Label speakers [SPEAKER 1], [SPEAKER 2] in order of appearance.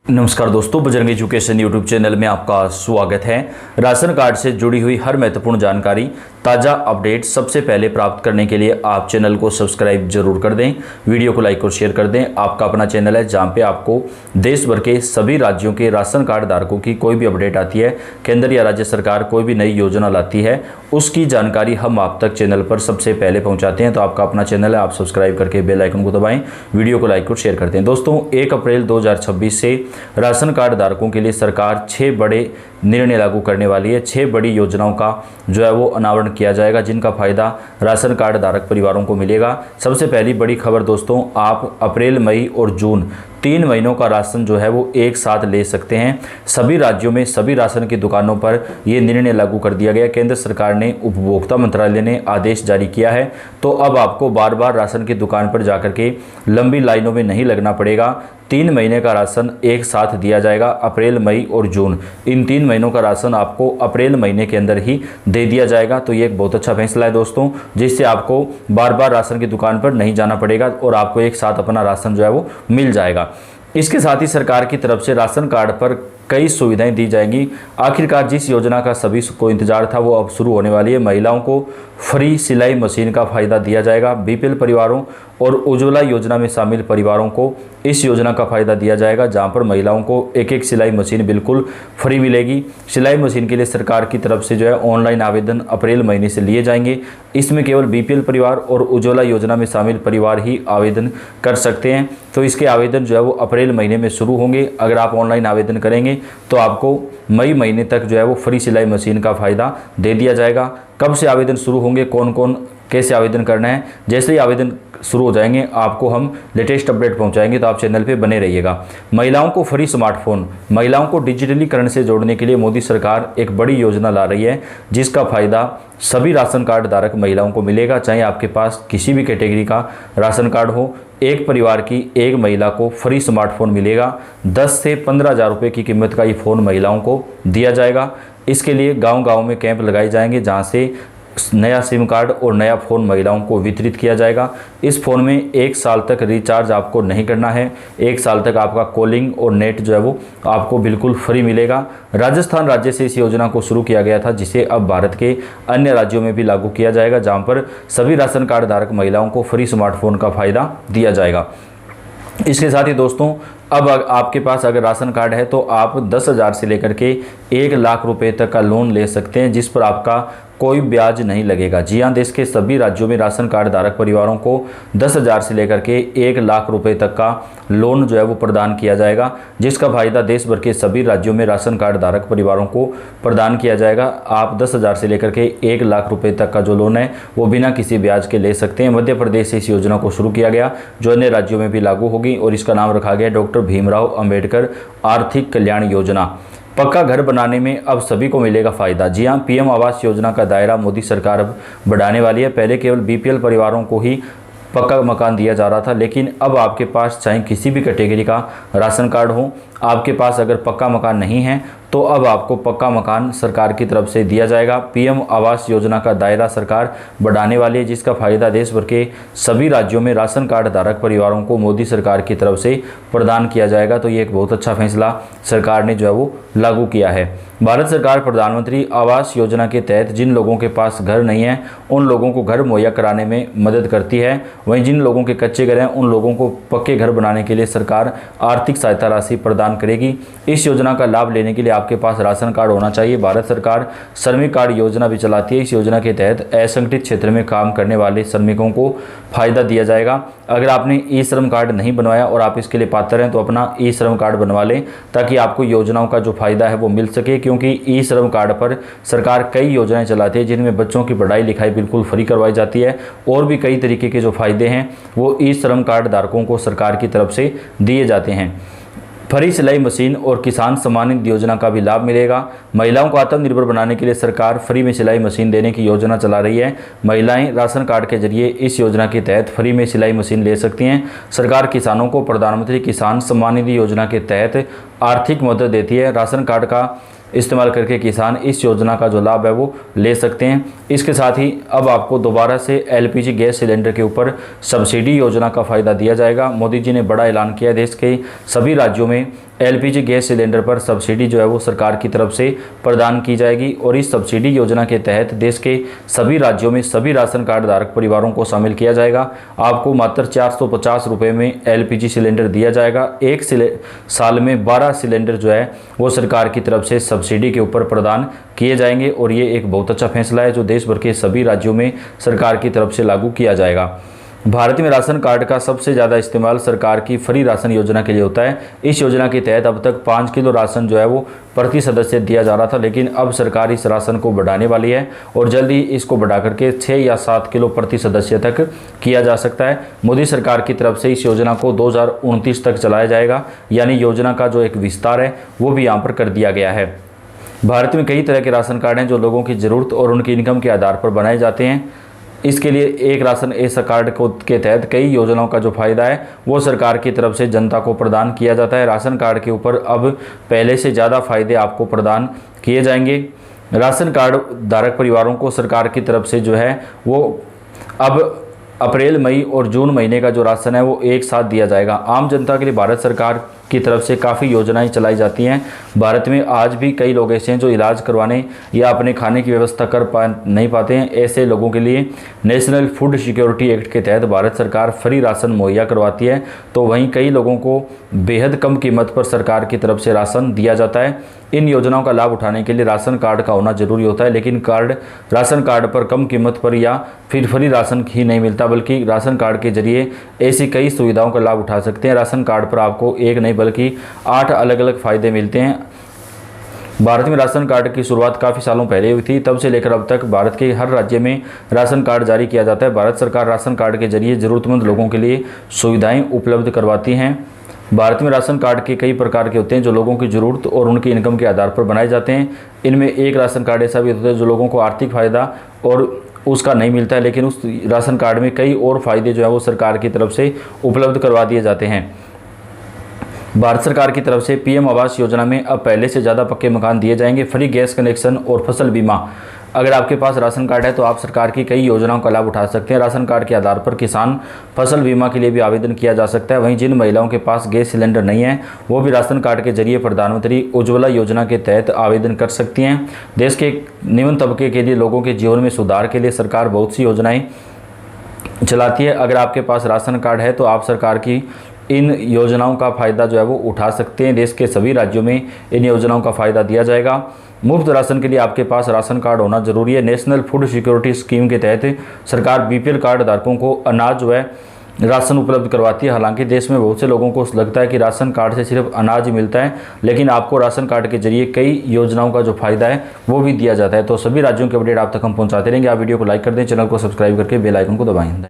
[SPEAKER 1] नमस्कार दोस्तों, Bajrang education YouTube channel में आपका स्वागत है। राशन कार्ड से जुड़ी हुई हर महत्वपूर्ण जानकारी, ताज़ा अपडेट सबसे पहले प्राप्त करने के लिए आप चैनल को सब्सक्राइब जरूर कर दें, वीडियो को लाइक और शेयर कर दें। आपका अपना चैनल है जहां पे आपको देश भर के सभी राज्यों के राशन कार्ड धारकों की कोई भी अपडेट आती है, केंद्र या राज्य सरकार कोई भी नई योजना लाती है, उसकी जानकारी हम आप तक चैनल पर सबसे पहले पहुँचाते हैं। तो आपका अपना चैनल है, आप सब्सक्राइब करके बेल आइकन को दबाएँ, वीडियो को लाइक और शेयर कर दें। दोस्तों, 1 अप्रैल 2026 से राशन कार्ड धारकों के लिए सरकार 6 बड़े निर्णय लागू करने वाली है। 6 बड़ी योजनाओं का जो है वो अनावरण किया जाएगा, जिनका फायदा राशन कार्ड धारक परिवारों को मिलेगा। सबसे पहली बड़ी खबर दोस्तों, आप अप्रैल, मई और जून 3 महीनों का राशन जो है वो एक साथ ले सकते हैं। सभी राज्यों में सभी राशन की दुकानों पर यह निर्णय लागू कर दिया गया। केंद्र सरकार ने, उपभोक्ता मंत्रालय ने आदेश जारी किया है। तो अब आपको बार बार राशन की दुकान पर जाकर के लंबी लाइनों में नहीं लगना पड़ेगा। 3 महीने का राशन एक साथ दिया जाएगा, अप्रैल, मई और जून। इन 3 महीनों का राशन आपको अप्रैल महीने के अंदर ही दे दिया जाएगा। तो ये एक बहुत अच्छा फैसला है दोस्तों, जिससे आपको बार बार राशन की दुकान पर नहीं जाना पड़ेगा और आपको एक साथ अपना राशन जो है वो मिल जाएगा। इसके साथ ही सरकार की तरफ से राशन कार्ड पर कई सुविधाएं दी जाएंगी। आखिरकार जिस योजना का सभी को इंतजार था वो अब शुरू होने वाली है। महिलाओं को फ्री सिलाई मशीन का फायदा दिया जाएगा। बीपीएल परिवारों और उज्ज्वला योजना में शामिल परिवारों को इस योजना का फायदा दिया जाएगा, जहां पर महिलाओं को एक सिलाई मशीन बिल्कुल फ्री मिलेगी। सिलाई मशीन के लिए सरकार की तरफ से जो है ऑनलाइन आवेदन अप्रैल महीने से लिए जाएंगे। इसमें केवल बीपीएल परिवार और उज्ज्वला योजना में शामिल परिवार ही आवेदन कर सकते हैं। तो इसके आवेदन जो है वो अप्रैल महीने में शुरू होंगे। अगर आप ऑनलाइन आवेदन करेंगे तो आपको मई महीने तक जो है वो फ्री सिलाई मशीन का फायदा दे दिया जाएगा। कब से आवेदन शुरू होंगे, कौन कौन कैसे आवेदन करना है, जैसे ही आवेदन शुरू हो जाएंगे आपको हम लेटेस्ट अपडेट पहुंचाएंगे। तो आप चैनल पे बने रहिएगा। महिलाओं को फ्री स्मार्टफोन, महिलाओं को डिजिटलीकरण से जोड़ने के लिए मोदी सरकार एक बड़ी योजना ला रही है, जिसका फायदा सभी राशन कार्ड धारक महिलाओं को मिलेगा। चाहे आपके पास किसी भी कैटेगरी का राशन कार्ड हो, एक परिवार की एक महिला को फ्री स्मार्टफोन मिलेगा। 10 से 15 हज़ार रुपये की कीमत का ये फ़ोन महिलाओं को दिया जाएगा। इसके लिए गांव-गांव में कैंप लगाए जाएंगे, जहां से नया सिम कार्ड और नया फ़ोन महिलाओं को वितरित किया जाएगा। इस फ़ोन में 1 साल तक रिचार्ज आपको नहीं करना है। 1 साल तक आपका कॉलिंग और नेट जो है वो आपको बिल्कुल फ्री मिलेगा। राजस्थान राज्य से इस योजना को शुरू किया गया था, जिसे अब भारत के अन्य राज्यों में भी लागू किया जाएगा, जहाँ पर सभी राशन कार्ड धारक महिलाओं को फ्री स्मार्टफोन का फ़ायदा दिया जाएगा। इसके साथ ही दोस्तों, अब आपके पास अगर राशन कार्ड है तो आप 10,000 से लेकर के 1 लाख रुपए तक का लोन ले सकते हैं, जिस पर आपका कोई ब्याज नहीं लगेगा। जी हाँ, देश के सभी राज्यों में राशन कार्ड धारक परिवारों को 10,000 से लेकर के 1 लाख रुपए तक का लोन जो है वो प्रदान किया जाएगा, जिसका फायदा देश भर के सभी राज्यों में राशन कार्ड धारक परिवारों को प्रदान किया जाएगा। आप 10,000 से लेकर के 1 लाख रुपए तक का जो लोन है वो बिना किसी ब्याज के ले सकते हैं। मध्य प्रदेश से इस योजना को शुरू किया गया, जो अन्य राज्यों में भी लागू होगी, और इसका नाम रखा गया डॉक्टर भीमराव अंबेडकर आर्थिक कल्याण योजना। पक्का घर बनाने में अब सभी को मिलेगा फायदा। जी हाँ, पीएम आवास योजना का दायरा मोदी सरकार अब बढ़ाने वाली है। पहले केवल बीपीएल परिवारों को ही पक्का मकान दिया जा रहा था, लेकिन अब आपके पास चाहे किसी भी कैटेगरी का राशन कार्ड हो, आपके पास अगर पक्का मकान नहीं है तो अब आपको पक्का मकान सरकार की तरफ से दिया जाएगा। पीएम आवास योजना का दायरा सरकार बढ़ाने वाली है, जिसका फायदा देश भर के सभी राज्यों में राशन कार्ड धारक परिवारों को मोदी सरकार की तरफ से प्रदान किया जाएगा। तो ये एक बहुत अच्छा फैसला सरकार ने जो है वो लागू किया है। भारत सरकार प्रधानमंत्री आवास योजना के तहत जिन लोगों के पास घर नहीं है उन लोगों को घर मुहैया कराने में मदद करती है। वहीं जिन लोगों के कच्चे घर हैं उन लोगों को पक्के घर बनाने के लिए सरकार आर्थिक सहायता राशि प्रदान करेगी। इस योजना का लाभ लेने के लिए आपके पास राशन कार्ड होना चाहिए। भारत सरकार श्रमिक कार्ड योजना भी चलाती है। इस योजना के तहत असंगठित क्षेत्र में काम करने वाले श्रमिकों को फायदा दिया जाएगा। अगर आपने ई श्रम कार्ड नहीं बनवाया और आप इसके लिए पात्र हैं तो अपना ई श्रम कार्ड बनवा लें, ताकि आपको योजनाओं का जो फायदा है वो मिल सके। क्योंकि ई श्रम कार्ड पर सरकार कई योजनाएं चलाती है, जिनमें बच्चों की पढ़ाई लिखाई बिल्कुल फ्री करवाई जाती है, और भी कई तरीके के जो फायदे हैं वो ई श्रम कार्ड धारकों को सरकार की तरफ से दिए जाते हैं। फ्री सिलाई मशीन और किसान सम्मान निधि योजना का भी लाभ मिलेगा। महिलाओं को आत्मनिर्भर बनाने के लिए सरकार फ्री में सिलाई मशीन देने की योजना चला रही है। महिलाएं राशन कार्ड के जरिए इस योजना के तहत फ्री में सिलाई मशीन ले सकती हैं। सरकार किसानों को प्रधानमंत्री किसान सम्मान निधि योजना के तहत आर्थिक मदद देती है। राशन कार्ड का इस्तेमाल करके किसान इस योजना का जो लाभ है वो ले सकते हैं। इसके साथ ही अब आपको दोबारा से एलपीजी गैस सिलेंडर के ऊपर सब्सिडी योजना का फ़ायदा दिया जाएगा। मोदी जी ने बड़ा ऐलान किया है, देश के सभी राज्यों में एलपीजी गैस सिलेंडर पर सब्सिडी जो है वो सरकार की तरफ से प्रदान की जाएगी और इस सब्सिडी योजना के तहत देश के सभी राज्यों में सभी राशन कार्ड धारक परिवारों को शामिल किया जाएगा। आपको मात्र 450 रुपये में एलपीजी सिलेंडर दिया जाएगा। एक साल में 12 सिलेंडर जो है वो सरकार की तरफ से सब्सिडी के ऊपर प्रदान किए जाएंगे और ये एक बहुत अच्छा फैसला है जो देश भर के सभी राज्यों में सरकार की तरफ से लागू किया जाएगा। भारत में राशन कार्ड का सबसे ज़्यादा इस्तेमाल सरकार की फ्री राशन योजना के लिए होता है। इस योजना के तहत अब तक 5 किलो राशन जो है वो प्रति सदस्य दिया जा रहा था, लेकिन अब सरकार इस राशन को बढ़ाने वाली है और जल्द ही इसको बढ़ा करके 6 या 7 किलो प्रति सदस्य तक किया जा सकता है। मोदी सरकार की तरफ से इस योजना को 2029 तक चलाया जाएगा, यानी योजना का जो एक विस्तार है वो भी यहाँ पर कर दिया गया है। भारत में कई तरह के राशन कार्ड हैं जो लोगों की ज़रूरत और उनकी इनकम के आधार पर बनाए जाते हैं। इसके लिए एक राशन ऐसा कार्ड के तहत कई योजनाओं का जो फायदा है वो सरकार की तरफ से जनता को प्रदान किया जाता है। राशन कार्ड के ऊपर अब पहले से ज़्यादा फायदे आपको प्रदान किए जाएंगे। राशन कार्ड धारक परिवारों को सरकार की तरफ से जो है वो अब अप्रैल, मई और जून महीने का जो राशन है वो एक साथ दिया जाएगा। आम जनता के लिए भारत सरकार की तरफ से काफ़ी योजनाएं चलाई जाती हैं। भारत में आज भी कई लोग ऐसे हैं जो इलाज करवाने या अपने खाने की व्यवस्था नहीं पाते हैं। ऐसे लोगों के लिए नेशनल फूड सिक्योरिटी एक्ट के तहत भारत सरकार फ्री राशन मुहैया करवाती है। तो वहीं कई लोगों को बेहद कम कीमत पर सरकार की तरफ से राशन दिया जाता है। इन योजनाओं का लाभ उठाने के लिए राशन कार्ड का होना जरूरी होता है, लेकिन राशन कार्ड पर कम कीमत पर या फिर फ्री राशन ही नहीं मिलता, बल्कि राशन कार्ड के जरिए ऐसी कई सुविधाओं का लाभ उठा सकते हैं। राशन कार्ड पर आपको एक नहीं बल्कि 8 अलग अलग फ़ायदे मिलते हैं। भारत में राशन कार्ड की शुरुआत काफ़ी सालों पहले हुई थी, तब से लेकर अब तक भारत के हर राज्य में राशन कार्ड जारी किया जाता है। भारत सरकार राशन कार्ड के जरिए ज़रूरतमंद लोगों के लिए सुविधाएं उपलब्ध करवाती हैं। भारत में राशन कार्ड के कई प्रकार के होते हैं जो लोगों की ज़रूरत और उनकी इनकम के आधार पर बनाए जाते हैं। इनमें एक राशन कार्ड ऐसा भी होता है जो लोगों को आर्थिक फ़ायदा और उसका नहीं मिलता है, लेकिन उस राशन कार्ड में कई और फ़ायदे जो है वो सरकार की तरफ से उपलब्ध करवा दिए जाते हैं। भारत सरकार की तरफ से पीएम आवास योजना में अब पहले से ज़्यादा पक्के मकान दिए जाएंगे। फ्री गैस कनेक्शन और फसल बीमा। अगर आपके पास राशन कार्ड है तो आप सरकार की कई योजनाओं का लाभ उठा सकते हैं। राशन कार्ड के आधार पर किसान फसल बीमा के लिए भी आवेदन किया जा सकता है। वहीं जिन महिलाओं के पास गैस सिलेंडर नहीं है वो भी राशन कार्ड के जरिए प्रधानमंत्री उज्ज्वला योजना के तहत आवेदन कर सकती हैं। देश के निम्न तबके के लिए लोगों के जीवन में सुधार के लिए सरकार बहुत सी योजनाएं चलाती है। अगर आपके पास राशन कार्ड है तो आप सरकार की इन योजनाओं का फ़ायदा जो है वो उठा सकते हैं। देश के सभी राज्यों में इन योजनाओं का फ़ायदा दिया जाएगा। मुफ्त राशन के लिए आपके पास राशन कार्ड होना जरूरी है। नेशनल फूड सिक्योरिटी स्कीम के तहत सरकार बीपीएल कार्ड धारकों को अनाज जो है राशन उपलब्ध करवाती है। हालांकि देश में बहुत से लोगों को लगता है कि राशन कार्ड से सिर्फ अनाज मिलता है, लेकिन आपको राशन कार्ड के जरिए कई योजनाओं का जो फायदा है वो भी दिया जाता है। तो सभी राज्यों के अपडेट आप तक हम पहुंचाते रहेंगे। आप वीडियो को लाइक कर दें, चैनल को सब्सक्राइब करके बेल आइकन को दबाएं।